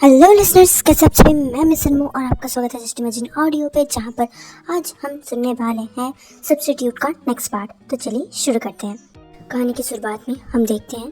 Hello listeners, कैसे आप सभी। मैं मिस अनमो और आपका स्वागत है जस्ट इमेजिन ऑडियो पे, जहाँ पर आज हम सुनने वाले हैं सब्स्टिट्यूट का नेक्स्ट पार्ट। तो चलिए शुरू करते हैं। कहानी की शुरुआत में हम देखते हैं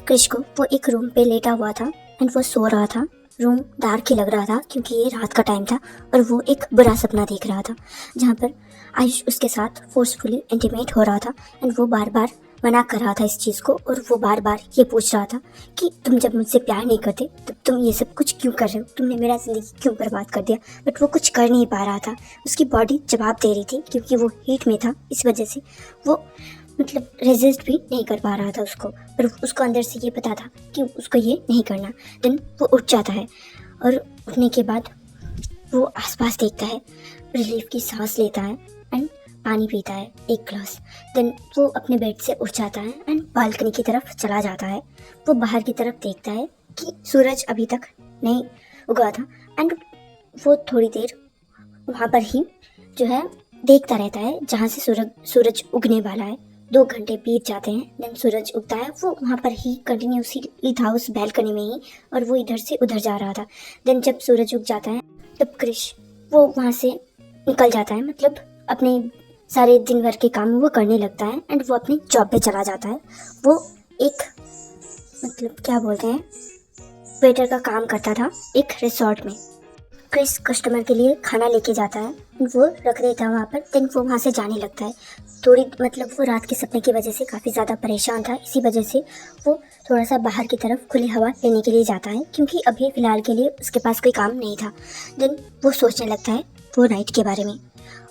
क्रिश को। वो एक रूम पे लेटा हुआ था एंड वो सो रहा था। रूम डार्क ही लग रहा था क्योंकि ये रात का टाइम था और वो एक बुरा सपना देख रहा था, जहाँ पर आयुष उसके साथ फोर्सफुली इंटीमेट हो रहा था एंड वो बार बार मना कर रहा था इस चीज़ को। और वो बार बार ये पूछ रहा था कि तुम जब मुझसे प्यार नहीं करते तब तुम ये सब कुछ क्यों कर रहे हो, तुमने मेरा ज़िंदगी क्यों बर्बाद कर दिया। बट वो कुछ कर नहीं पा रहा था, उसकी बॉडी जवाब दे रही थी क्योंकि वो हीट में था। इस वजह से वो रेजिस्ट भी नहीं कर पा रहा था उसको, पर उसको अंदर से ये पता था कि उसको ये नहीं करना। देन वो उठ जाता है और उठने के बाद वो आसपास देखता है, रिलीफ की सांस लेता है एंड पानी पीता है एक ग्लास। देन वो अपने बेड से उठ जाता है एंड बालकनी की तरफ चला जाता है। वो बाहर की तरफ देखता है कि सूरज अभी तक नहीं उगा था एंड वो थोड़ी देर वहाँ पर ही जो है देखता रहता है जहाँ से सूरज उगने वाला है। 2 घंटे बीत जाते हैं, देन सूरज उगता है। वो वहाँ पर ही कंटिन्यूसली था उस बैल्कनी में ही, और वो इधर से उधर जा रहा था। देन जब सूरज उग जाता है तब क्रिश वो वहाँ से निकल जाता है, अपने सारे दिन भर के काम वो करने लगता है एंड वो अपनी जॉब पे चला जाता है। वो एक क्या बोलते हैं, वेटर का काम करता था एक रिसोर्ट में। क्रिस कस्टमर के लिए खाना लेके जाता है, वो रख देता है वहाँ पर। देन वो वहाँ से जाने लगता है। थोड़ी वो रात के सपने की वजह से काफ़ी ज़्यादा परेशान था, इसी वजह से वो थोड़ा सा बाहर की तरफ खुली हवा लेने के लिए जाता है क्योंकि अभी फ़िलहाल के लिए उसके पास कोई काम नहीं था। देन वो सोचने लगता है वो नाइट के बारे में।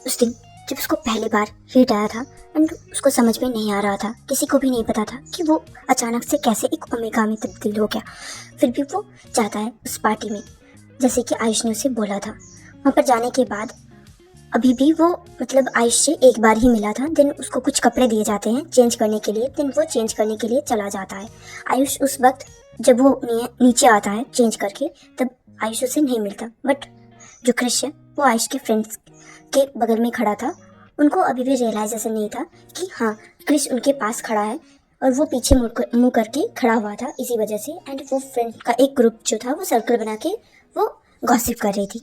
उस दिन जब उसको पहली बार हीट आया था एंड उसको समझ में नहीं आ रहा था, किसी को भी नहीं पता था कि वो अचानक से कैसे एक ओमेगा में तब्दील हो गया। फिर भी वो जाता है उस पार्टी में जैसे कि आयुष ने उसे बोला था। वहाँ पर जाने के बाद अभी भी वो आयुष से एक बार ही मिला था। देन उसको कुछ कपड़े दिए जाते हैं चेंज करने के लिए। देन वो चेंज करने के लिए चला जाता है। आयुष उस वक्त जब वो नीचे आता है चेंज करके, तब आयुष उसे नहीं मिलता। बट जो क्रिश है वो आयुष के फ्रेंड्स के बगल में खड़ा था। उनको अभी भी रियलाइजेशन नहीं था कि हाँ, क्रिश उनके पास खड़ा है और वो पीछे मुँह करके खड़ा हुआ था इसी वजह से। एंड वो फ्रेंड का एक ग्रुप जो था वो सर्कल बना के वो गॉसिप कर रही थी।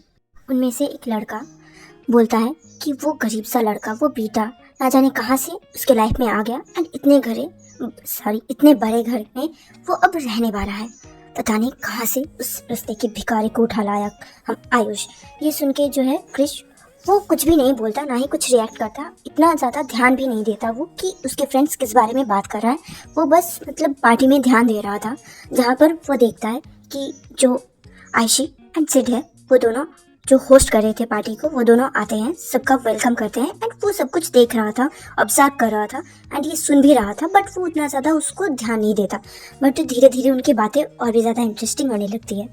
उनमें से एक लड़का बोलता है कि वो गरीब सा लड़का, वो बेटा ना जाने कहाँ से उसके लाइफ में आ गया एंड इतने बड़े घर में वो अब रहने वाला है। पता नहीं कहाँ से उस रास्ते के भिखारी को उठा लाया हम आयुष। ये सुन के जो है क्रिश वो कुछ भी नहीं बोलता, ना ही कुछ रिएक्ट करता, इतना ज़्यादा ध्यान भी नहीं देता वो कि उसके फ्रेंड्स किस बारे में बात कर रहा है। वो बस पार्टी में ध्यान दे रहा था, जहाँ पर वो देखता है कि जो आयशी एंड सिड है, वो दोनों जो होस्ट कर रहे थे पार्टी को, वो दोनों आते हैं, सबका वेलकम करते हैं एंड वो सब कुछ देख रहा था, ऑब्जर्व कर रहा था एंड ये सुन भी रहा था। बट वो उतना ज़्यादा उसको ध्यान नहीं देता। बट धीरे धीरे उनकी बातें और भी ज़्यादा इंटरेस्टिंग होने लगती है।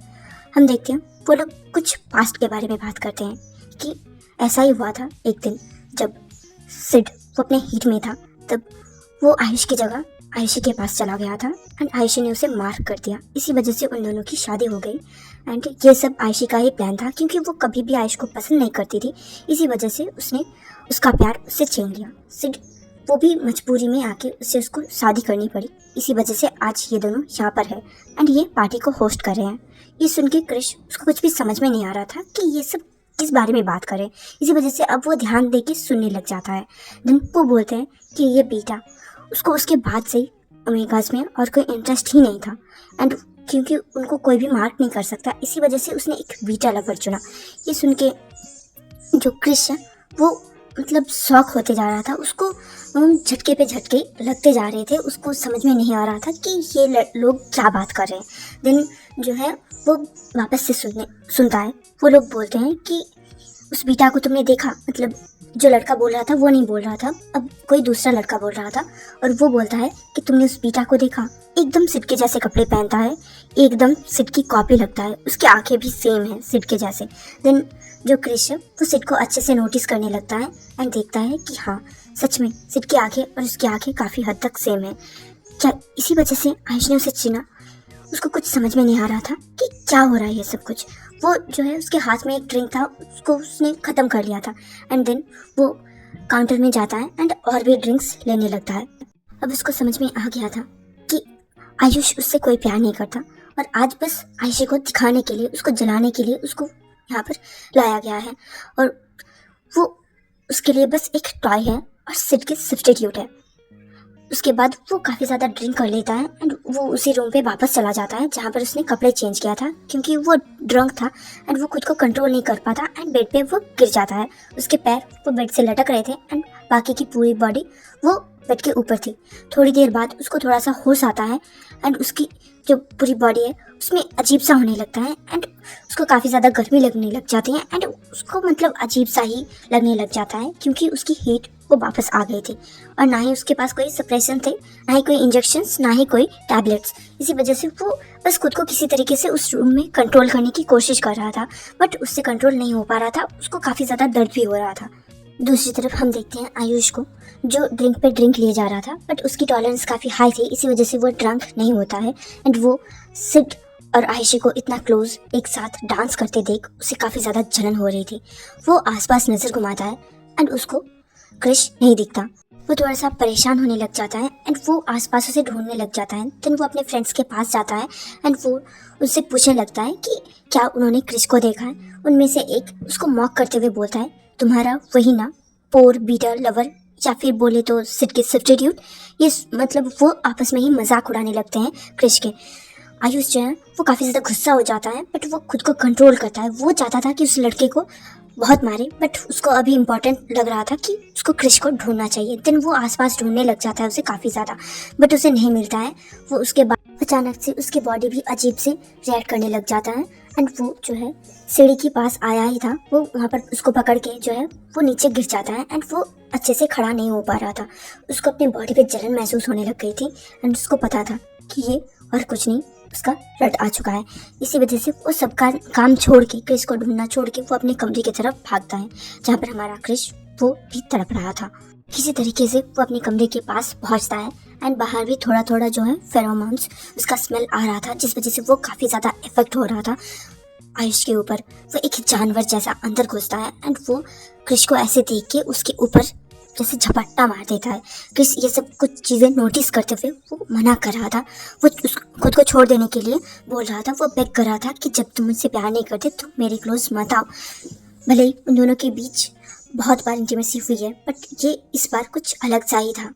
हम देखते हैं वो लोग कुछ पास्ट के बारे में बात करते हैं कि ऐसा ही हुआ था एक दिन जब सिड वो अपने हीट में था, तब वो आयुष की जगह आयुषी के पास चला गया था एंड आयुषी ने उसे मार कर दिया। इसी वजह से उन दोनों की शादी हो गई एंड ये सब आयुषी का ही प्लान था क्योंकि वो कभी भी आयुष को पसंद नहीं करती थी। इसी वजह से उसने उसका प्यार उससे छीन लिया। सिड वो भी मजबूरी में आके उसको शादी करनी पड़ी। इसी वजह से आज ये दोनों यहाँ पर है एंड ये पार्टी को होस्ट कर रहे हैं। ये सुन के क्रिश उसको कुछ भी समझ में नहीं आ रहा था कि ये सब किस बारे में बात करें। इसी वजह से अब वो ध्यान दे के सुनने लग जाता है। देन वो बोलते हैं कि ये बेटा, उसको उसके बाद से ही ओमेगास में और कोई इंटरेस्ट ही नहीं था एंड क्योंकि उनको कोई भी मार्क नहीं कर सकता, इसी वजह से उसने एक बीटा लवर चुना। ये सुन के जो क्रिश है वो शौक होते जा रहा था। उसको झटके पे झटके लगते जा रहे थे। उसको समझ में नहीं आ रहा था कि ये लोग क्या बात कर रहे हैं। देन जो है वो वापस से सुनता है। वो लोग बोलते हैं कि उस बीटा को तुमने देखा, जो लड़का बोल रहा था वो नहीं बोल रहा था, अब कोई दूसरा लड़का बोल रहा था। और वो बोलता है कि तुमने उस बीटा को देखा, एकदम सिड के जैसे कपड़े पहनता है, एकदम सिड की कॉपी लगता है, उसकी आंखें भी सेम है सिड के जैसे। देन जो क्रिश है वो सिड को अच्छे से नोटिस करने लगता है एंड देखता है कि हाँ, सच में सिड की आंखें और उसकी आंखें काफ़ी हद तक सेम है। क्या इसी वजह से आयुष ने उसे चुना? उसको कुछ समझ में नहीं आ रहा था कि क्या हो रहा है ये सब कुछ। वो जो है उसके हाथ में एक ड्रिंक था, उसको उसने ख़त्म कर लिया था एंड देन वो काउंटर में जाता है एंड और भी ड्रिंक्स लेने लगता है। अब उसको समझ में आ गया था कि आयुष उससे कोई प्यार नहीं करता और आज बस आयशा को दिखाने के लिए, उसको जलाने के लिए उसको यहाँ पर लाया गया है और वो उसके लिए बस एक टॉय है और सिड के सब्स्टिट्यूट है। उसके बाद वो काफ़ी ज़्यादा ड्रिंक कर लेता है एंड वो उसी रूम पे वापस चला जाता है जहाँ पर उसने कपड़े चेंज किया था, क्योंकि वो ड्रंक था एंड वो खुद को कंट्रोल नहीं कर पाता एंड बेड पे वो गिर जाता है। उसके पैर वो बेड से लटक रहे थे एंड बाकी की पूरी बॉडी वो बेड के ऊपर थी। थोड़ी देर बाद उसको थोड़ा सा होश आता है एंड उसकी जो पूरी बॉडी है उसमें अजीब सा होने लगता है एंड उसको काफ़ी ज़्यादा गर्मी लगने लग जाती है एंड उसको मतलब अजीब सा ही लगने लग जाता है, क्योंकि उसकी हीट वो वापस आ गई थी और ना ही उसके पास कोई सप्रेशन थे, ना ही कोई इंजेक्शंस, ना ही कोई टैबलेट्स। इसी वजह से वो बस खुद को किसी तरीके से उस रूम में कंट्रोल करने की कोशिश कर रहा था, बट उससे कंट्रोल नहीं हो पा रहा था। उसको काफ़ी ज़्यादा दर्द भी हो रहा था। दूसरी तरफ हम देखते हैं आयुष को, जो ड्रिंक पे ड्रिंक लिए जा रहा था, बट उसकी टॉलरेंस काफ़ी हाई थी, इसी वजह से वो ड्रंक नहीं होता है एंड वो सिड और आयशा को इतना क्लोज एक साथ डांस करते देख उसे काफ़ी ज़्यादा जलन हो रही थी। वो आसपास नज़र घुमाता है एंड उसको क्रिश नहीं दिखता। वो थोड़ा सा परेशान होने लग जाता है एंड वो आसपास उसे ढूंढने लग जाता है। देन वो अपने फ्रेंड्स के पास जाता है एंड वो उनसे पूछने लगता है कि क्या उन्होंने क्रिश को देखा है। उनमें से एक उसको मॉक करते हुए बोलता है, तुम्हारा वही ना पोर बीटर लवर, या फिर बोले तो सिड के सब्स्टिट्यूट। ये मतलब वो आपस में ही मजाक उड़ाने लगते हैं क्रिश के। आयुष जो है वो काफ़ी ज़्यादा गुस्सा हो जाता है, बट वो खुद को कंट्रोल करता है। वो चाहता था कि उस लड़के को बहुत मारे, बट उसको अभी इम्पोर्टेंट लग रहा था कि उसको क्रिश को ढूंढना चाहिए। देन वो आसपास ढूंढने लग जाता है उसे काफ़ी ज़्यादा, बट उसे नहीं मिलता है। वो उसके बाद अचानक से उसकी बॉडी भी अजीब से रिएक्ट करने लग जाता है एंड वो जो है सीढ़ी के पास आया ही था, वो वहाँ पर उसको पकड़ के जो है वो नीचे गिर जाता है एंड वो अच्छे से खड़ा नहीं हो पा रहा था। उसको अपनी बॉडी पे जलन महसूस होने लग गई थी एंड उसको पता था कि ये और कुछ नहीं, उसका ब्लड आ चुका है। इसी वजह से वो सबका काम छोड़ के, क्रिश को ढूंढना छोड़ के वो अपने कमरे की तरफ भागता है जहाँ पर हमारा क्रिश वो भी तड़प रहा था। किसी तरीके से वो अपने कमरे के पास पहुँचता है एंड बाहर भी थोड़ा थोड़ा जो है फेरोमोन्स उसका स्मेल आ रहा था, जिस वजह से वो काफ़ी ज़्यादा इफेक्ट हो रहा था आयुष के ऊपर। वो एक जानवर जैसा अंदर घुसता है एंड वो क्रिश को ऐसे देख के उसके ऊपर जैसे झपट्टा मार देता है। क्रिश ये सब कुछ चीज़ें नोटिस करते हुए वो मना कर रहा था, वो खुद को छोड़ देने के लिए बोल रहा था। वो बेग कर रहा था कि जब तुम मुझसे प्यार नहीं करते तो मेरे क्लोज मत आओ। भले ही उन दोनों के बीच बहुत बार इंटीमेसी हुई है, बट ये इस बार कुछ अलग सा ही था।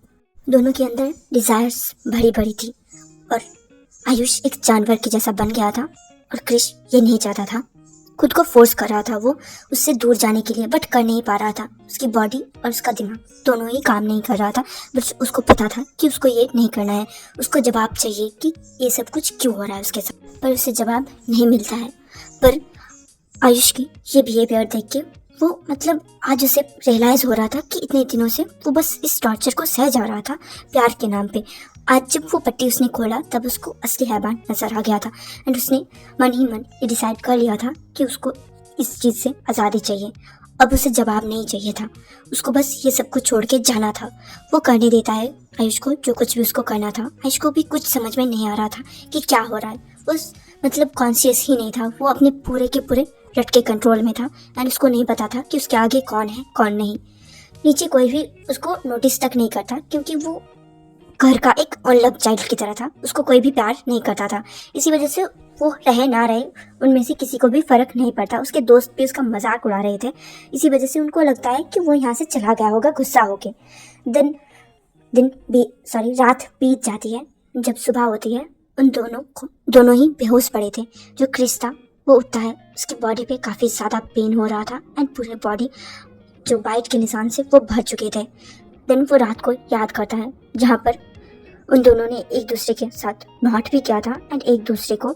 दोनों के अंदर डिज़ायर्स भरी भरी थी और आयुष एक जानवर के जैसा बन गया था और क्रिश ये नहीं चाहता था। खुद को फोर्स कर रहा था वो उससे दूर जाने के लिए, बट कर नहीं पा रहा था। उसकी बॉडी और उसका दिमाग दोनों ही काम नहीं कर रहा था, बट उसको पता था कि उसको ये नहीं करना है। उसको जवाब चाहिए कि ये सब कुछ क्यों हो रहा है उसके साथ, पर उसे जवाब नहीं मिलता है। पर आयुष की ये बिहेवियर देख के वो मतलब आज उसे रियलाइज़ हो रहा था कि इतने दिनों से वो बस इस टॉर्चर को सह जा रहा था प्यार के नाम पे। आज जब वो पट्टी उसने खोला तब उसको असली हैवान नजर आ गया था एंड उसने मन ही मन ये डिसाइड कर लिया था कि उसको इस चीज़ से आज़ादी चाहिए। अब उसे जवाब नहीं चाहिए था, उसको बस ये सब कुछ छोड़ के जाना था। वो करने देता है आयुष को जो कुछ भी उसको करना था। आयुष को भी कुछ समझ में नहीं आ रहा था कि क्या हो रहा है। वो मतलब कॉन्शियस ही नहीं था, वो अपने पूरे के पूरे ब्लड के कंट्रोल में था एंड उसको नहीं पता था कि उसके आगे कौन है कौन नहीं। नीचे कोई भी उसको नोटिस तक नहीं करता, क्योंकि वो घर का एक अनलव चाइल्ड की तरह था। उसको कोई भी प्यार नहीं करता था। इसी वजह से वो रहे ना रहे उनमें से किसी को भी फर्क नहीं पड़ता। उसके दोस्त भी उसका मजाक उड़ा रहे थे। इसी वजह से उनको लगता है कि वो यहाँ से चला गया होगा गुस्सा होके। रात बीत जाती है। जब सुबह होती है उन दोनों ही बेहोश पड़े थे। जो क्रिश था वो उठता है, उसकी बॉडी पे काफ़ी ज़्यादा पेन हो रहा था एंड पूरे बॉडी जो बाइट के निशान से वो भर चुके थे। देन वो रात को याद करता है जहाँ पर उन दोनों ने एक दूसरे के साथ नॉट भी किया था एंड एक दूसरे को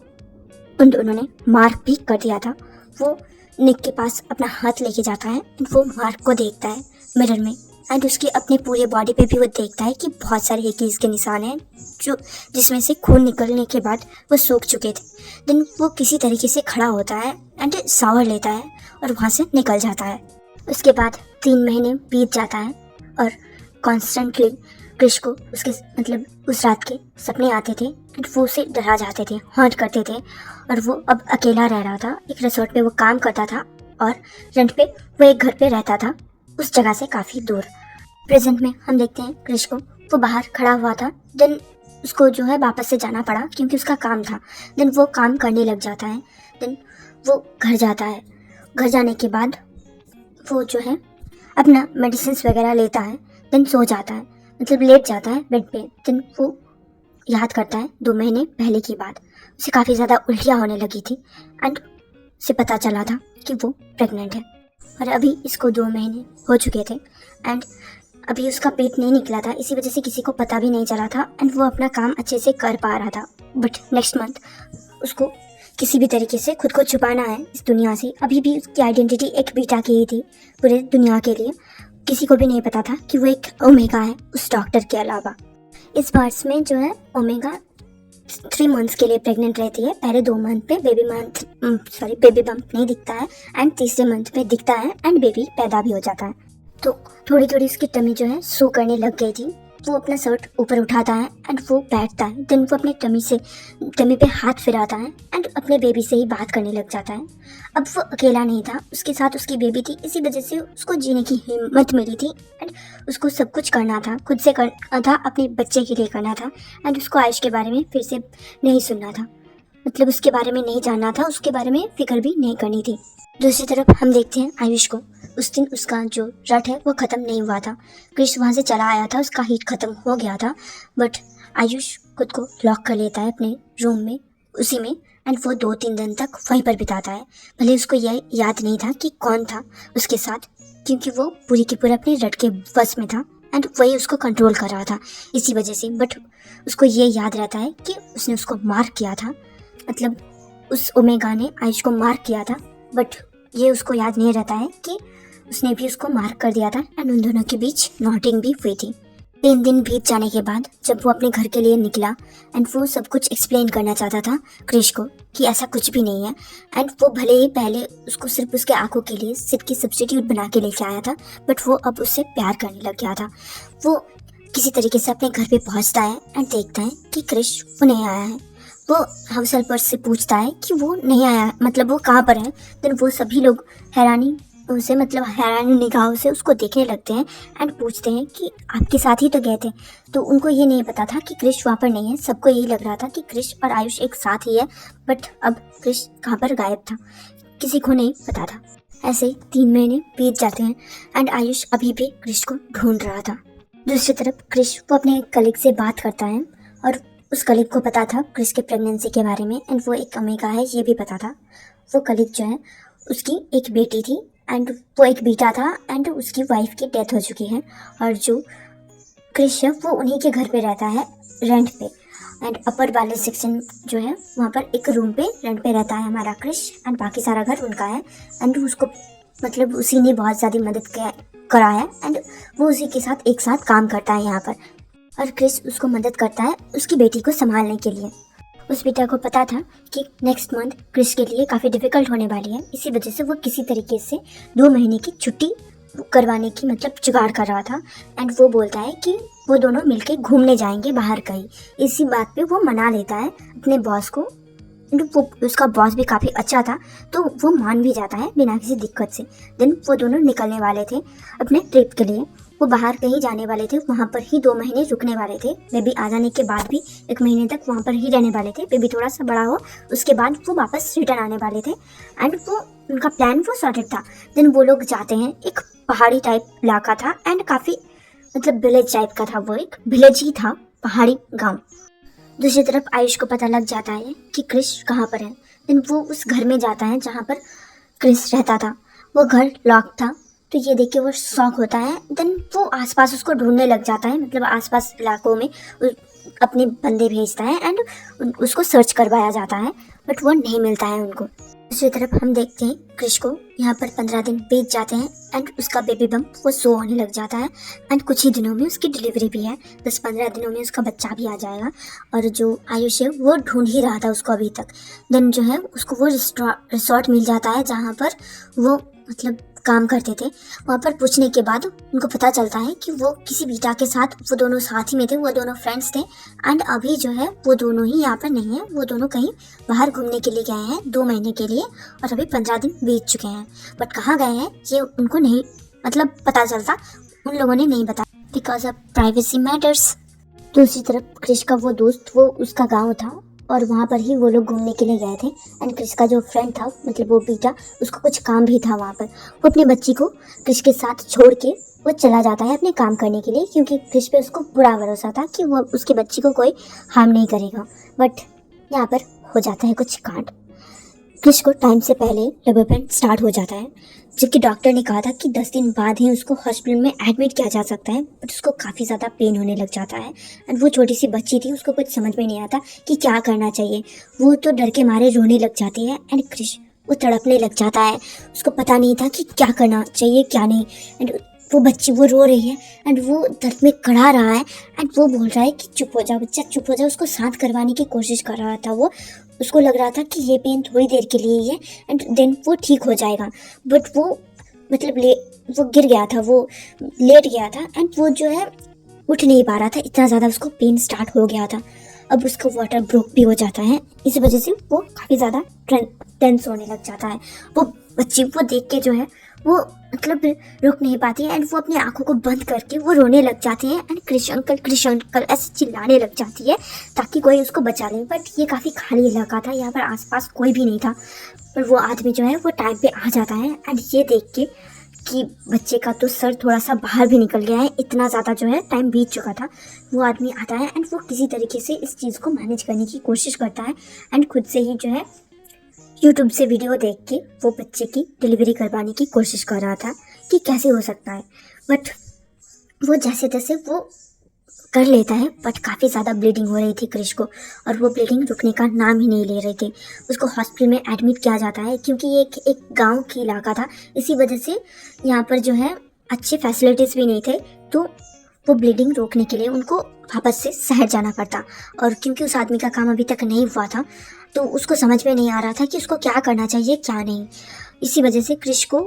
उन दोनों ने मार्क भी कर दिया था। वो निक के पास अपना हाथ लेके जाता है एंड वो मार्क को देखता है मिरर में एंड उसकी अपनी पूरे बॉडी पे भी वो देखता है कि बहुत सारे हेकीज के निशान हैं जो जिसमें से खून निकलने के बाद वो सूख चुके थे। देन वो किसी तरीके से खड़ा होता है एंड शावर लेता है और वहाँ से निकल जाता है। उसके बाद 3 महीने बीत जाता है और कॉन्स्टेंटली क्रिश को उसके मतलब उस रात के सपने आते थे एंड वो उसे डरा जाते थे, हॉन्ट करते थे। और वो अब अकेला रह रहा था। एक रिसोर्ट पे वो काम करता था और रेंट पे वो एक घर पे रहता था, उस जगह से काफ़ी दूर। प्रेजेंट में हम देखते हैं क्रिश को, वो बाहर खड़ा हुआ था। देन उसको जो है वापस से जाना पड़ा क्योंकि उसका काम था। देन वो काम करने लग जाता है। देन वो घर जाता है। घर जाने के बाद वो जो है अपना मेडिसिन वगैरह लेता है। देन सो जाता है, मतलब लेट जाता है बेड पे। देन वो याद करता है 2 महीने पहले की बात। उसे काफ़ी ज़्यादा उल्टियाँ होने लगी थी एंड उसे पता चला था कि वो प्रेग्नेंट है। और अभी इसको 2 महीने हो चुके थे एंड अभी उसका पेट नहीं निकला था, इसी वजह से किसी को पता भी नहीं चला था एंड वो अपना काम अच्छे से कर पा रहा था। बट नेक्स्ट मंथ उसको किसी भी तरीके से खुद को छुपाना है इस दुनिया से। अभी भी उसकी आइडेंटिटी एक बीटा की ही थी पूरे दुनिया के लिए। किसी को भी नहीं पता था कि वो एक ओमेगा है उस डॉक्टर के अलावा। इस बर्ड्स में जो है ओमेगा 3 मंथ्स के लिए प्रेग्नेंट रहती है। पहले 2 मंथ पे बेबी बम्प नहीं दिखता है एंड तीसरे मंथ पे दिखता है एंड बेबी पैदा भी हो जाता है। तो थोड़ी थोड़ी उसकी टमी जो है शो करने लग गई थी। वो अपना शर्ट ऊपर उठाता है एंड वो बैठता है। देन वो अपने टमी पे हाथ फिराता है एंड अपने बेबी से ही बात करने लग जाता है। अब वो अकेला नहीं था, उसके साथ उसकी बेबी थी, इसी वजह से उसको जीने की हिम्मत मिली थी एंड उसको सब कुछ करना था, खुद से करना था, अपने बच्चे के लिए करना था एंड उसको आयुष के बारे में फिर से नहीं सुनना था, मतलब उसके बारे में नहीं जानना था, उसके बारे में फिक्र भी नहीं करनी थी। दूसरी तरफ हम देखते हैं आयुष को। उस दिन उसका जो रट है वो ख़त्म नहीं हुआ था। क्रिश वहाँ से चला आया था, उसका हीट ख़त्म हो गया था। बट आयुष खुद को लॉक कर लेता है अपने रूम में, उसी में, एंड वो 2-3 दिन तक वहीं पर बिताता है। भले उसको यह याद नहीं था कि कौन था उसके साथ, क्योंकि वो पूरी की पूरी अपने रट के बस में था एंड वही उसको कंट्रोल कर रहा था इसी वजह से। बट उसको ये याद रहता है कि उसने उसको मार किया था, मतलब उस ओमेगा ने आयुष को मार किया था। बट ये उसको याद नहीं रहता है कि उसने भी उसको मार कर दिया था एंड उन दोनों के बीच नॉटिंग भी हुई थी। 3 दिन बीत जाने के बाद जब वो अपने घर के लिए निकला एंड वो सब कुछ एक्सप्लेन करना चाहता था क्रिश को कि ऐसा कुछ भी नहीं है एंड वो भले ही पहले उसको सिर्फ उसके आंखों के लिए सिर्फ की सब्स्टिट्यूट बना के लेके आया था, बट वो अब उससे प्यार करने लग गया था। वो किसी तरीके से अपने घर पे पहुंचता है एंड देखता है कि क्रिश वो नहीं आया है। वो हाउस हेल्पर से पूछता है कि वो नहीं आया, मतलब वो कहाँ पर है। देन वो सभी लोग हैरानी निगाहों से उसको देखने लगते हैं एंड पूछते हैं कि आपके साथ ही तो गए थे। तो उनको ये नहीं पता था कि क्रिश वहाँ पर नहीं है। सबको यही लग रहा था कि क्रिश और आयुष एक साथ ही है, बट अब क्रिश कहाँ पर गायब था किसी को नहीं पता था। ऐसे 3 महीने बीत जाते हैं एंड आयुष अभी भी क्रिश को ढूंढ रहा था। दूसरी तरफ क्रिश वो अपने कलीग से बात करता है और उस कलीग को पता था क्रिश के प्रेगनेंसी के बारे में एंड वो एक ओमेगा है ये भी पता था। वो कलीग जो है उसकी एक बेटी थी एंड वो एक बेटा था एंड उसकी वाइफ की डेथ हो चुकी है। और जो क्रिश है वो उन्हीं के घर पे रहता है रेंट पे एंड अपर वाले सेक्शन जो है वहाँ पर एक रूम पे रेंट पे रहता है हमारा क्रिश एंड बाकी सारा घर उनका है एंड उसको मतलब उसी ने बहुत ज़्यादा मदद करा है एंड वो उसी के साथ एक साथ काम करता है यहाँ पर। और क्रिश उसको मदद करता है उसकी बेटी को संभालने के लिए। उस बेटा को पता था कि नेक्स्ट मंथ क्रिश के लिए काफ़ी डिफ़िकल्ट होने वाली है, इसी वजह से वो किसी तरीके से 2 महीने की छुट्टी करवाने की मतलब जुगाड़ कर रहा था एंड वो बोलता है कि वो दोनों मिलके घूमने जाएंगे बाहर कहीं। इसी बात पे वो मना लेता है अपने बॉस को। वो उसका बॉस भी काफ़ी अच्छा था तो वो मान भी जाता है बिना किसी दिक्कत से। देन वो दोनों निकलने वाले थे अपने ट्रिप के लिए। वो बाहर कहीं जाने वाले थे, वहाँ पर ही 2 महीने रुकने वाले थे। बेबी आ जाने के बाद भी 1 महीने तक वहाँ पर ही रहने वाले थे। बेबी थोड़ा सा बड़ा हो उसके बाद वो वापस रिटर्न आने वाले थे एंड वो उनका प्लान वो सॉर्टेड था। देन वो लोग जाते हैं, एक पहाड़ी टाइप इलाका था एंड काफ़ी मतलब विलेज टाइप का था, वो एक विलेज ही था, पहाड़ी गाँव। दूसरी तरफ आयुष को पता लग जाता है कि क्रिश कहाँ पर है। देन वो उस घर में जाता है जहाँ पर क्रिश रहता था। वो घर लॉक था तो ये देख के वो शॉक होता है। देन वो आसपास उसको ढूंढने लग जाता है, मतलब आसपास इलाकों में अपने बंदे भेजता है एंड उसको सर्च करवाया जाता है, बट वो नहीं मिलता है उनको। दूसरी तरफ हम देखते हैं क्रिश को यहाँ पर 15 दिन बीत जाते हैं एंड उसका बेबी बम्प वो शो होने लग जाता है एंड कुछ ही दिनों में उसकी डिलीवरी भी है। 10-15 दिनों में उसका बच्चा भी आ जाएगा। और जो आयुष है वो ढूंढ ही रहा था उसको अभी तक। देन जो है उसको वो रिसोर्ट मिल जाता है जहाँ पर वो मतलब काम करते थे। वहाँ पर पूछने के बाद उनको पता चलता है कि वो किसी बीटा के साथ वो दोनों साथ ही में थे, वो दोनों फ्रेंड्स थे एंड अभी जो है वो दोनों ही यहाँ पर नहीं है। वो दोनों कहीं बाहर घूमने के लिए गए हैं 2 महीने के लिए और अभी 15 दिन बीत चुके हैं, बट कहाँ गए हैं ये उनको नहीं मतलब पता चलता, उन लोगों ने नहीं बताया बिकॉज ऑफ प्राइवेसी मैटर्स। दूसरी तरफ क्रिश का वो दोस्त, वो उसका गांव था और वहाँ पर ही वो लोग घूमने के लिए गए थे। एंड क्रिश का जो फ्रेंड था, मतलब वो पीटा, उसको कुछ काम भी था वहाँ पर। वो अपनी बच्ची को क्रिश के साथ छोड़ के वो चला जाता है अपने काम करने के लिए, क्योंकि क्रिश पे उसको पूरा भरोसा था कि वो उसकी बच्ची को कोई हार्म नहीं करेगा। बट यहाँ पर हो जाता है कुछ कांड। क्रिश को टाइम से पहले लेबर पेन स्टार्ट हो जाता है, जबकि डॉक्टर ने कहा था कि 10 दिन बाद ही उसको हॉस्पिटल में एडमिट किया जा सकता है। बट उसको काफ़ी ज़्यादा पेन होने लग जाता है। एंड वो छोटी सी बच्ची थी, उसको कुछ समझ में नहीं आता कि क्या करना चाहिए। वो तो डर के मारे रोने लग जाती है। एंड क्रिश वो तड़पने लग जाता है। उसको पता नहीं था कि क्या करना चाहिए क्या नहीं। एंड वो बच्ची वो रो रही है एंड वो दर्द में कड़ा रहा है। एंड वो बोल रहा है कि चुप हो जा बच्चा, चुप हो जा। उसको शांत करवाने की कोशिश कर रहा था वो। उसको लग रहा था कि ये पेन थोड़ी देर के लिए ही है एंड देन वो ठीक हो जाएगा। बट वो मतलब वो गिर गया था, वो लेट गया था एंड वो जो है उठ नहीं पा रहा था, इतना ज़्यादा उसको पेन स्टार्ट हो गया था। अब उसका वाटर ब्रोक भी हो जाता है, इस वजह से वो काफ़ी ज़्यादा टेंस होने लग जाता है। वो बच्ची वो देख के जो है वो मतलब रुक नहीं पाती है एंड वो अपनी आंखों को बंद करके वो रोने लग जाती है। एंड कृष्ण अंकल ऐसे चिल्लाने लग जाती है ताकि कोई उसको बचा ले। बट ये काफ़ी खाली इलाका था, यहाँ पर आसपास कोई भी नहीं था। पर वो आदमी जो है वो टाइम पे आ जाता है एंड ये देख के कि बच्चे का तो सर थोड़ा सा बाहर भी निकल गया है, इतना ज़्यादा जो है टाइम बीत चुका था। वो आदमी आता है एंड वो किसी तरीके से इस चीज़ को मैनेज करने की कोशिश करता है एंड खुद से ही जो है यूट्यूब से वीडियो देख के वो बच्चे की डिलीवरी करवाने की कोशिश कर रहा था कि कैसे हो सकता है। बट वो जैसे तैसे वो कर लेता है। बट काफ़ी ज़्यादा ब्लीडिंग हो रही थी क्रिश को और वो ब्लीडिंग रुकने का नाम ही नहीं ले रही थी। उसको हॉस्पिटल में एडमिट किया जाता है क्योंकि ये एक गांव की इलाका था, इसी वजह से यहाँ पर जो है अच्छे फैसिलिटीज़ भी नहीं थे। तो वो ब्लीडिंग रोकने के लिए उनको वापस से शहर जाना पड़ता। और क्योंकि उस आदमी का काम अभी तक नहीं हुआ था तो उसको समझ में नहीं आ रहा था कि उसको क्या करना चाहिए क्या नहीं। इसी वजह से क्रिश को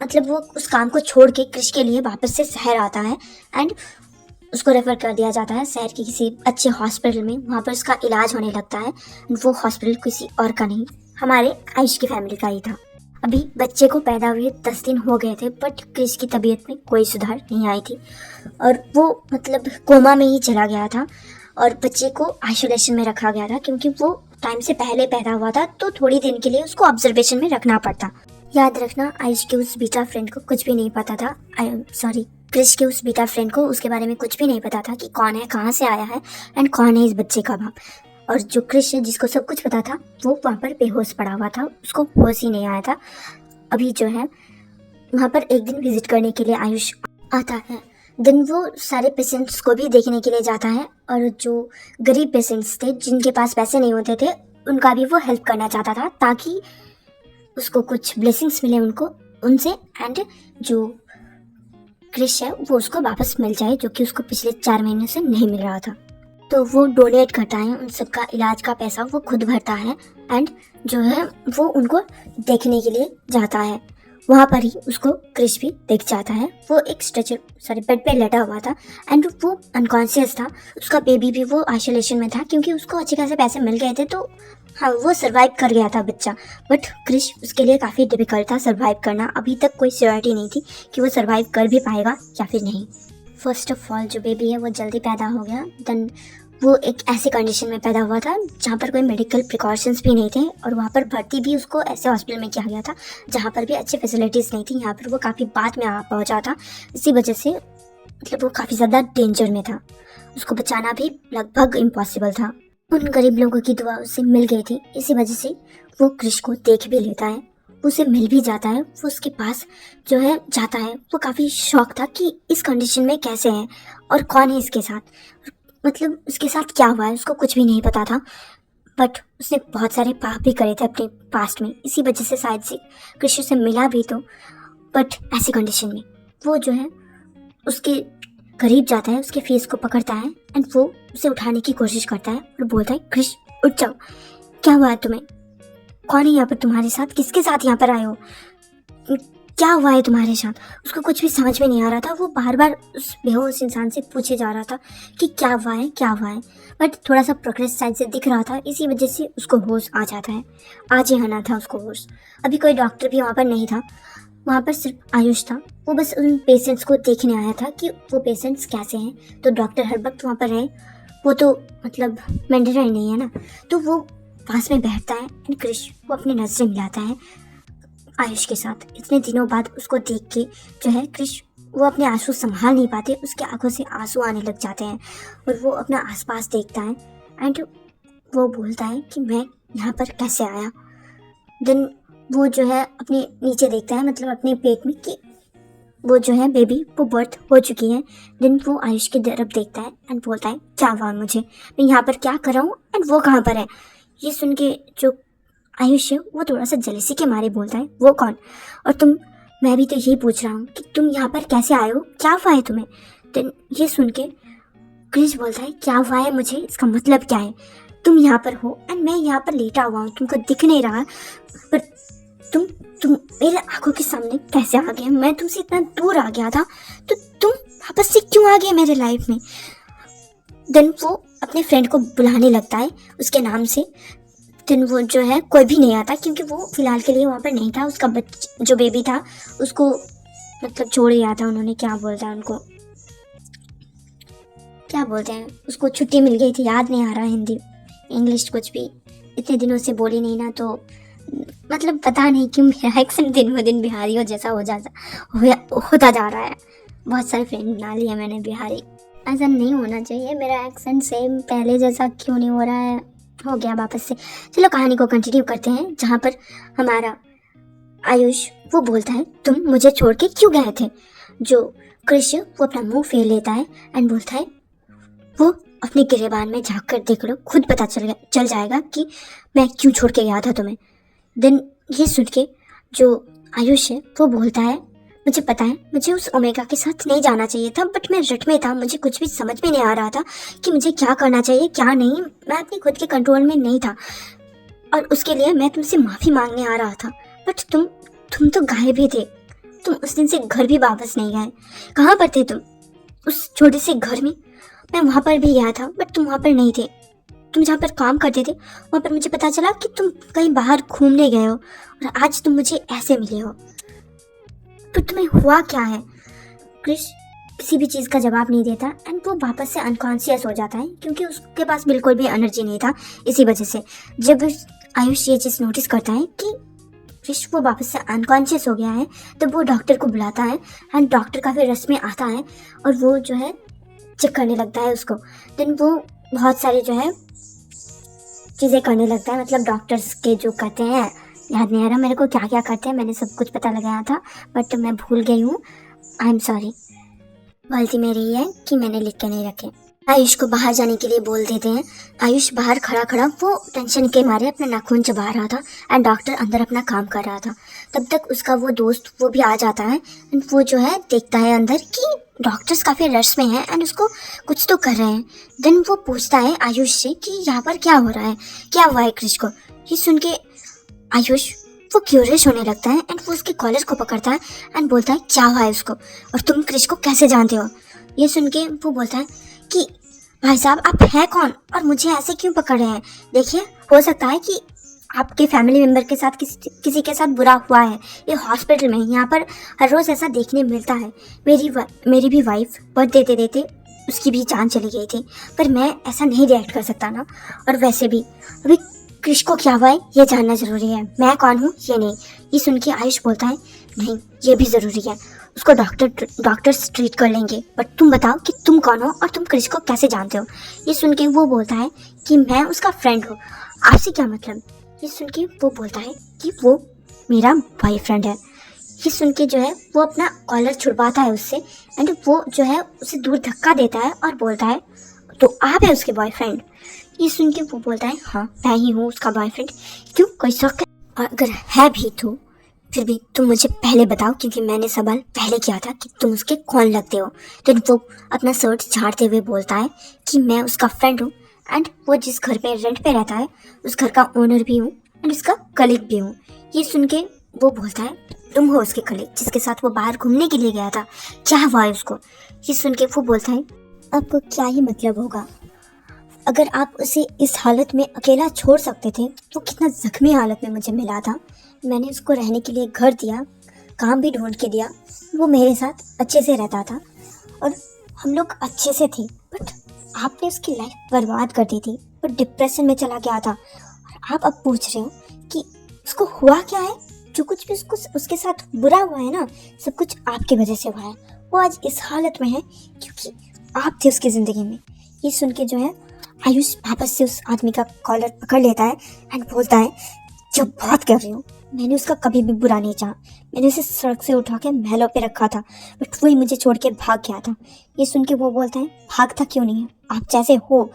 मतलब वो उस काम को छोड़ के क्रिश के लिए वापस से शहर आता है एंड उसको रेफ़र कर दिया जाता है शहर के किसी अच्छे हॉस्पिटल में। वहाँ पर उसका इलाज होने लगता है। वो हॉस्पिटल किसी और का नहीं, हमारे आयुष की फैमिली का ही था। अभी बच्चे को पैदा हुए 10 दिन हो गए थे बट क्रिश की तबीयत में कोई सुधार नहीं आई थी और वो मतलब कोमा में ही चला गया था और बच्चे को आइसोलेशन में रखा गया था क्योंकि वो टाइम से पहले पैदा हुआ था तो थोड़ी दिन के लिए उसको ऑब्जर्वेशन में रखना पड़ता। याद रखना, आयुष के उस बीटा फ्रेंड को कुछ भी नहीं पता था, क्रिश के उस बीटा फ्रेंड को उसके बारे में कुछ भी नहीं पता था कि कौन है, कहाँ से आया है एंड कौन है इस बच्चे का बाप। और जो क्रिश है जिसको सब कुछ पता था वो वहाँ पर बेहोश पड़ा हुआ था, उसको होश ही नहीं आया था। अभी जो है वहाँ पर एक दिन विजिट करने के लिए आयुष आता है। दिन वो सारे पेशेंट्स को भी देखने के लिए जाता है और जो गरीब पेशेंट्स थे जिनके पास पैसे नहीं होते थे उनका भी वो हेल्प करना चाहता था ताकि उसको कुछ ब्लेसिंग्स मिले उनसे एंड जो क्रिश है वो उसको वापस मिल जाए जो कि उसको पिछले 4 महीने से नहीं मिल रहा था। तो वो डोनेट करता है, उन सबका इलाज का पैसा वो खुद भरता है एंड जो है वो उनको देखने के लिए जाता है। वहाँ पर ही उसको क्रिश भी दिख जाता है। वो एक बेड पे लेटा हुआ था एंड वो अनकॉन्शियस था। उसका बेबी भी वो आइसोलेशन में था क्योंकि उसको अच्छे खासे पैसे मिल गए थे तो हाँ वो सरवाइव कर गया था बच्चा। बट क्रिश उसके लिए काफ़ी डिफिकल्ट था सरवाइव करना। अभी तक कोई श्योरिटी नहीं थी कि वो सरवाइव कर भी पाएगा या फिर नहीं। फर्स्ट ऑफ ऑल जो बेबी है वो जल्दी पैदा हो गया। देन वो एक ऐसे कंडीशन में पैदा हुआ था जहाँ पर कोई मेडिकल प्रिकॉशंस भी नहीं थे और वहाँ पर भर्ती भी उसको ऐसे हॉस्पिटल में किया गया था जहाँ पर भी अच्छी फैसिलिटीज़ नहीं थी। यहाँ पर वो काफ़ी बाद में आ पहुँचा था, इसी वजह से मतलब वो काफ़ी ज़्यादा डेंजर में था। उसको बचाना भी लगभग इम्पॉसिबल था। उन गरीब लोगों की दुआ उससे मिल गई थी, इसी वजह से वो क्रिश को देख भी लेता है, उसे मिल भी जाता है। वो उसके पास जो है जाता है। वो काफ़ी शौक था कि इस कंडीशन में कैसे है और कौन है इसके साथ, मतलब उसके साथ क्या हुआ है उसको कुछ भी नहीं पता था। बट उसने बहुत सारे पाप भी करे थे अपने पास्ट में, इसी वजह से शायद से कृष्ण से मिला भी तो। बट ऐसी कंडीशन में वो जो है उसके करीब जाता है, उसके फेस को पकड़ता है एंड वो उसे उठाने की कोशिश करता है और बोलता है कृष्ण उठ जाओ, क्या हुआ है तुम्हें, कौन है यहाँ पर तुम्हारे साथ, किसके साथ यहाँ पर आए हो, क्या हुआ है तुम्हारे साथ। उसको कुछ भी समझ में नहीं आ रहा था। वो बार बार उस बेहोश इंसान से पूछे जा रहा था कि क्या हुआ है क्या हुआ है। बट थोड़ा सा प्रोग्रेस साइड से दिख रहा था, इसी वजह से उसको होश आ जाता है। आज ही आना था उसको होश। अभी कोई डॉक्टर भी वहाँ पर नहीं था, वहाँ पर सिर्फ आयुष था। वो बस उन पेशेंट्स को देखने आया था कि वो पेशेंट्स कैसे हैं। तो डॉक्टर हर वक्त वहाँ पर रहे, वो तो मतलब मैंडेटरी नहीं है ना। तो वो पास में बैठता है एंड क्रिश वो अपनी नजरें मिलाता है आयुष के साथ। इतने दिनों बाद उसको देख के जो है क्रिश वो अपने आंसू संभाल नहीं पाते, उसके आंखों से आंसू आने लग जाते हैं और वो अपना आसपास देखता है एंड वो बोलता है कि मैं यहाँ पर कैसे आया। देन वो जो है अपने नीचे देखता है, मतलब अपने पेट में, कि वो जो है बेबी वो बर्थ हो चुकी है। देन वो आयुष की तरफ देखता है एंड बोलता है क्या हुआ मुझे, मैं यहाँ पर क्या कर रहा हूँ एंड वो कहाँ पर है। ये सुन के जो आयुष है वो थोड़ा सा जलसी के मारे बोलता है वो कौन, और तुम, मैं भी तो यही पूछ रहा हूँ कि तुम यहाँ पर कैसे आए हो, क्या हुआ है तुम्हें। देन ये सुन के क्रिश बोलता है क्या हुआ है मुझे, इसका मतलब क्या है, तुम यहाँ पर हो एंड मैं यहाँ पर लेटा हुआ हूँ, तुमको दिख नहीं रहा, पर तुम मेरे आंखों के सामने कैसे आ गए, मैं तुमसे इतना दूर आ गया था तो तुम वापस से क्यों आ गए मेरे लाइफ में। देन वो अपने फ्रेंड को बुलाने लगता है उसके नाम से। देन वो जो है कोई भी नहीं आता क्योंकि वो फिलहाल के लिए वहाँ पर नहीं था, उसका जो बेबी था उसको मतलब छोड़ गया था उन्होंने, क्या बोलते हैं उनको, क्या बोलते हैं उसको, छुट्टी मिल गई थी, याद नहीं आ रहा हिंदी इंग्लिश कुछ भी, इतने दिनों से बोली नहीं ना, तो मतलब पता नहीं क्यों मेरा एक्सेंट दिन ब दिन बिहारी हो जैसा होता जा रहा है। बहुत सारे फ्रेंड बना लिए मैंने बिहारी, ऐसा नहीं होना चाहिए, मेरा एक्सेंट सेम पहले जैसा क्यों नहीं हो रहा है, हो गया वापस से। चलो कहानी को कंटिन्यू करते हैं, जहाँ पर हमारा आयुष वो बोलता है तुम मुझे छोड़ के क्यों गए थे। जो क्रिश वो अपना मुंह फेर लेता है एंड बोलता है वो अपने गिरेबान में झाँक कर देख लो, खुद पता चल जाएगा कि मैं क्यों छोड़ के गया था तुम्हें। देन ये सुन के जो आयुष है वो बोलता है मुझे पता है मुझे उस ओमेगा के साथ नहीं जाना चाहिए था, बट मैं रट में था, मुझे कुछ भी समझ में नहीं आ रहा था कि मुझे क्या करना चाहिए क्या नहीं, मैं अपनी खुद के कंट्रोल में नहीं था और उसके लिए मैं तुमसे माफ़ी मांगने आ रहा था, बट तुम तो गायब ही थे, तुम उस दिन से घर भी वापस नहीं गए, कहाँ पर थे तुम उस छोटे से घर में। मैं वहाँ पर भी गया था बट तुम वहाँ पर नहीं थे, तुम जहाँ पर काम करते थे वहाँ पर मुझे पता चला कि तुम कहीं बाहर घूमने गए हो और आज तुम मुझे ऐसे मिले हो, तो तुम्हें हुआ क्या है। क्रिश किसी भी चीज़ का जवाब नहीं देता एंड वो वापस से अनकॉन्शियस हो जाता है क्योंकि उसके पास बिल्कुल भी एनर्जी नहीं था। इसी वजह से जब आयुष ये चीज़ नोटिस करता है कि क्रिश वो वापस से अनकॉन्शियस हो गया है, तब वो डॉक्टर को बुलाता है एंड डॉक्टर काफ़ी रस में आता है और वो जो है चेक करने लगता है उसको। देन वो बहुत सारे जो है चीज़ें करने लगता है, मतलब डॉक्टर्स के जो कहते हैं, याद नहीं आ रहा मेरे को क्या क्या करते हैं, मैंने सब कुछ पता लगाया था बट मैं भूल गई हूँ, आई एम सॉरी, गलती मेरी है कि मैंने लिख के नहीं रखे। आयुष को बाहर जाने के लिए बोल देते हैं। आयुष बाहर खड़ा खड़ा वो टेंशन के मारे अपना नाखून चबा रहा था एंड डॉक्टर अंदर अपना काम कर रहा था। तब तक उसका वो दोस्त वो भी आ जाता है एंड वो जो है देखता है अंदर कि डॉक्टर्स काफ़ी रश में हैं एंड उसको कुछ तो कर रहे हैं। देन वो पूछता है आयुष से कि यहाँ पर क्या हो रहा है, क्या हुआ है क्रिश को। ये सुन के आयुष वो क्यूरियस होने लगता है एंड वो उसके कॉलर को पकड़ता है एंड बोलता है क्या हुआ है उसको और तुम क्रिश को कैसे जानते हो। ये सुन के वो बोलता है कि भाई साहब आप हैं कौन और मुझे ऐसे क्यों पकड़ रहे हैं, देखिए हो सकता है कि आपके फैमिली मेम्बर के साथ किसी के साथ बुरा हुआ है, ये हॉस्पिटल में यहाँ पर हर रोज़ ऐसा देखने मिलता है। मेरी भी वाइफ बर्थ देते देते उसकी भी जान चली गई थी, पर मैं ऐसा नहीं रिएक्ट कर सकता ना, और वैसे भी अभी क्रिश को क्या हुआ है ये जानना ज़रूरी है, मैं कौन हूँ ये नहीं। ये सुन के आयुष बोलता है नहीं ये भी ज़रूरी है, उसको डॉक्टर्स ट्रीट कर लेंगे, बट तुम बताओ कि तुम कौन हो और तुम क्रिश को कैसे जानते हो। ये सुन के वो बोलता है कि मैं उसका फ्रेंड हूँ, आपसे क्या मतलब। ये सुन के वो बोलता है कि वो मेरा बॉयफ्रेंड है। ये सुन के जो है वो अपना कॉलर छुड़वाता है उससे एंड वो जो है उसे दूर धक्का देता है और बोलता है तो आप है उसके बॉयफ्रेंड। ये सुन के वो बोलता है हाँ मैं ही हूँ उसका बॉयफ्रेंड, क्यों कोई शक है, और अगर है भी तो फिर भी तुम मुझे पहले बताओ क्योंकि मैंने सवाल पहले किया था कि तुम उसके कौन लगते हो। तो वो अपना शर्ट झाड़ते हुए बोलता है कि मैं उसका फ्रेंड हूँ एंड वो जिस घर पे रेंट पे रहता है उस घर का ओनर भी हूँ एंड उसका कलीग भी हूँ। ये सुन के वो बोलता है तुम हो उसके कलीग जिसके साथ वो बाहर घूमने के लिए गया था, क्या हुआ है उसको। ये सुन के वो बोलता है आपको क्या ही मतलब होगा, अगर आप उसे इस हालत में अकेला छोड़ सकते थे, वो कितना जख्मी हालत में मुझे मिला था, मैंने उसको रहने के लिए घर दिया, काम भी ढूंढ के दिया, वो मेरे साथ अच्छे से रहता था और हम लोग अच्छे से थे, बट आपने उसकी लाइफ बर्बाद कर दी थी, वो डिप्रेशन में चला गया था और आप अब पूछ रहे हो कि उसको हुआ क्या है। जो कुछ भी उसको उसके साथ बुरा हुआ है ना, सब कुछ आपकी वजह से हुआ है। वो आज इस हालत में है क्योंकि आप थे उसकी ज़िंदगी में। ये सुन के जो है आयुष वापस से उस आदमी का कॉलर पकड़ लेता है एंड बोलता है, जो बात कर रही हूँ, मैंने उसका कभी भी बुरा नहीं चाहा। मैंने उसे सड़क से उठा के महलों पे रखा था, बट वही मुझे छोड़ के भाग गया था। ये सुन के वो बोलता है, भागता क्यों नहीं है, आप जैसे हो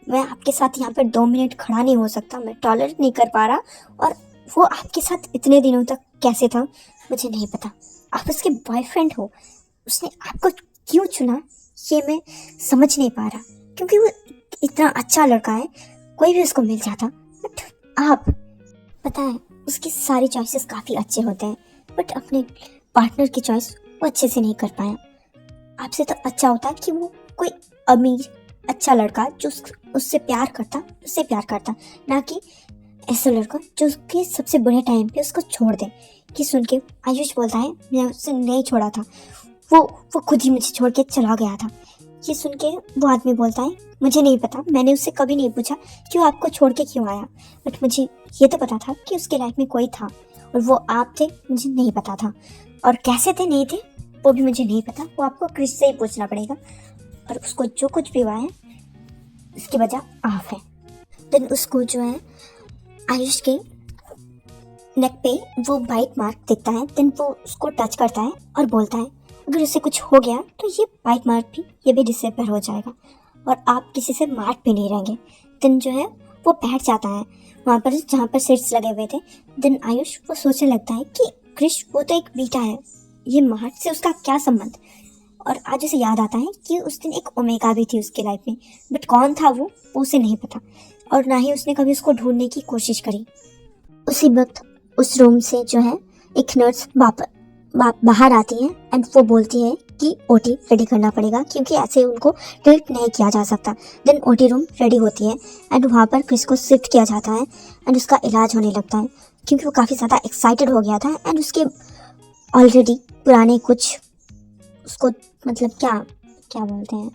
मैं आपके साथ यहाँ पर 2 मिनट खड़ा नहीं हो सकता, मैं टॉलरेट नहीं कर पा रहा। और वो आपके साथ इतने दिनों तक कैसे था मुझे नहीं पता। आप उसके बॉयफ्रेंड हो, उसने आपको क्यों चुना ये मैं समझ नहीं पा रहा, क्योंकि वो इतना अच्छा लड़का है, कोई भी उसको मिल जाता। बट आप, पता है उसकी सारी चॉइसेस काफ़ी अच्छे होते हैं, बट अपने पार्टनर की चॉइस वो अच्छे से नहीं कर पाया। आपसे तो अच्छा होता कि वो कोई अमीर अच्छा लड़का जो उससे प्यार करता, उससे प्यार करता, ना कि ऐसा लड़का जो उसके सबसे बुरे टाइम पे उसको छोड़ दे। कि सुन के आयुष बोलता है, मैं उससे नहीं छोड़ा था, वो खुद ही मुझे छोड़ के चला गया था। ये सुन के वो आदमी बोलता है, मुझे नहीं पता, मैंने उससे कभी नहीं पूछा कि वो आपको छोड़ के क्यों आया, बट मुझे ये तो पता था कि उसके लाइफ में कोई था और वो आप थे, मुझे नहीं पता था। और कैसे थे नहीं थे वो भी मुझे नहीं पता, वो आपको क्रिश से ही पूछना पड़ेगा। और उसको जो कुछ भी हुआ है उसकी वजह आप है। देन उसको जो है आयुष के नेक पे वो बाइट मार्क दिखता है। देन वो उसको टच करता है और बोलता है, अगर उसे कुछ हो गया तो ये बाइट मार्क भी ये भी डिसेबल हो जाएगा और आप किसी से मार्क भी नहीं रहेंगे। देन जो है वो बैठ जाता है वहाँ पर जहाँ पर सीट्स लगे हुए थे। देन आयुष वो सोचने लगता है कि क्रिश वो तो एक बीटा है, ये मार्क से उसका क्या संबंध। और आज उसे याद आता है कि उस दिन एक ओमेगा भी थी उसकी लाइफ में, बट कौन था वो उसे नहीं पता और ना ही उसने कभी उसको ढूंढने की कोशिश करी। उसी वक्त उस रूम से जो है एक नर्स बाहर आती है एंड वो बोलती है कि ओटी रेडी करना पड़ेगा क्योंकि ऐसे उनको ट्रीट नहीं किया जा सकता। देन ओटी रूम रेडी होती है एंड वहाँ पर क्रिस को शिफ्ट किया जाता है एंड उसका इलाज होने लगता है क्योंकि वो काफ़ी ज़्यादा एक्साइटेड हो गया था एंड उसके ऑलरेडी पुराने कुछ उसको मतलब क्या बोलते हैं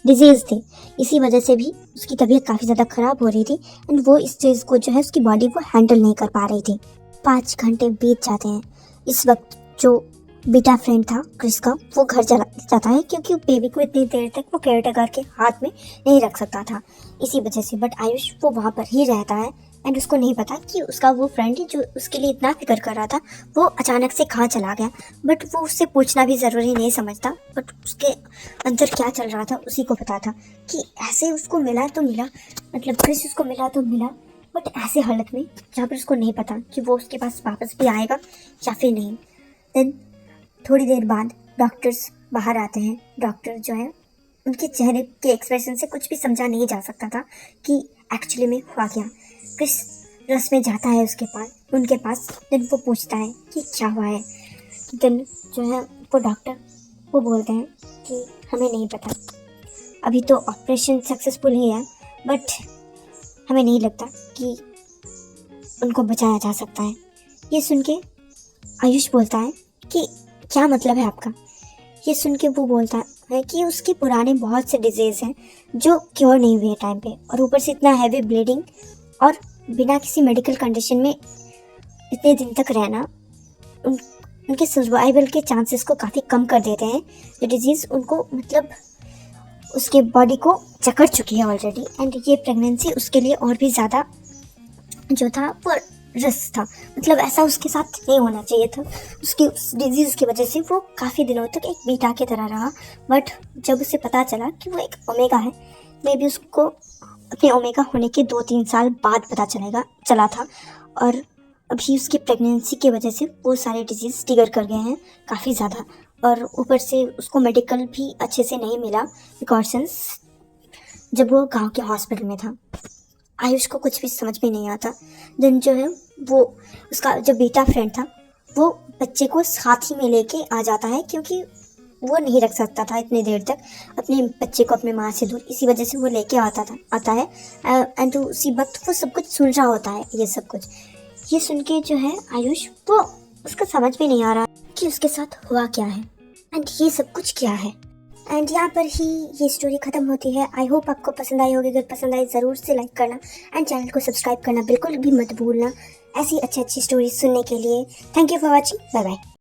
डिजीज़ थी, इसी वजह से भी उसकी तबीयत काफ़ी ज़्यादा ख़राब हो रही थी एंड वो इस चीज़ को जो है उसकी बॉडी वो हैंडल नहीं कर पा रही थी। 5 घंटे बीत जाते हैं। इस वक्त जो बेटा फ्रेंड था क्रिस का वो घर चला जाता है क्योंकि बेबी को इतनी देर तक वो केयरटेकर के हाथ में नहीं रख सकता था इसी वजह से। बट आयुष वो वहाँ पर ही रहता है एंड उसको नहीं पता कि उसका वो फ्रेंड जो उसके लिए इतना फिक्र कर रहा था वो अचानक से कहाँ चला गया। बट वो उससे पूछना भी ज़रूरी नहीं समझता, बट उसके अंदर क्या चल रहा था उसी को पता था कि ऐसे उसको मिला तो मिला, मतलब क्रिस उसको मिला तो मिला, बट ऐसे हालत में जहाँ पर उसको नहीं पता कि वो उसके पास वापस भी आएगा या फिर नहीं। देन थोड़ी देर बाद डॉक्टर्स बाहर आते हैं। डॉक्टर जो है उनके चेहरे के एक्सप्रेशन से कुछ भी समझा नहीं जा सकता था कि एक्चुअली में हुआ क्या। क्रिस रस में जाता है उनके पास। देन वो पूछता है कि क्या हुआ है। देन जो है वो डॉक्टर वो बोलते हैं कि हमें नहीं पता, अभी तो ऑपरेशन सक्सेसफुल ही है बट हमें नहीं लगता कि उनको बचाया जा सकता है। ये सुन के आयुष बोलता है कि क्या मतलब है आपका। ये सुन के वो बोलता है कि उसके पुराने बहुत से डिजीज़ हैं जो क्योर नहीं हुए टाइम पे, और ऊपर से इतना हैवी ब्लीडिंग और बिना किसी मेडिकल कंडीशन में इतने दिन तक रहना उनके सर्वाइवल के चांसेस को काफ़ी कम कर देते हैं। जो डिजीज़ उनको मतलब उसके बॉडी को जकड़ चुकी है ऑलरेडी, एंड ये प्रेगनेंसी उसके लिए और भी ज़्यादा जो था वो रस था, मतलब ऐसा उसके साथ नहीं होना चाहिए था। उसकी उस डिजीज़ की वजह से वो काफ़ी दिनों तक एक बीटा की तरह रहा। बट जब उसे पता चला कि वो एक ओमेगा है, मे बी उसको अपने ओमेगा होने के 2-3 साल बाद पता चला था, और अभी उसकी प्रेगनेंसी की वजह से वो सारे डिजीज़ ट्रिगर कर गए हैं काफ़ी ज़्यादा, और ऊपर से उसको मेडिकल भी अच्छे से नहीं मिला प्रिकॉशंस जब वो गांव के हॉस्पिटल में था। आयुष को कुछ भी समझ में नहीं आता। देन जो है वो उसका जो बेटा फ्रेंड था वो बच्चे को साथ ही में लेके आ जाता है क्योंकि वो नहीं रख सकता था इतनी देर तक अपने बच्चे को अपने माँ से दूर, इसी वजह से वो लेके आता है एंड उसी वक्त वो सब कुछ सुन रहा होता है। ये सब कुछ ये सुन के जो है आयुष वो उसका समझ में नहीं आ रहा कि उसके साथ हुआ क्या है एंड ये सब कुछ क्या है। एंड यहाँ पर ही ये स्टोरी ख़त्म होती है। आई होप आपको पसंद आई होगी। अगर पसंद आई ज़रूर से लाइक करना एंड चैनल को सब्सक्राइब करना बिल्कुल भी मत भूलना ऐसी अच्छी अच्छी स्टोरीज सुनने के लिए। Thank you for watching. Bye bye.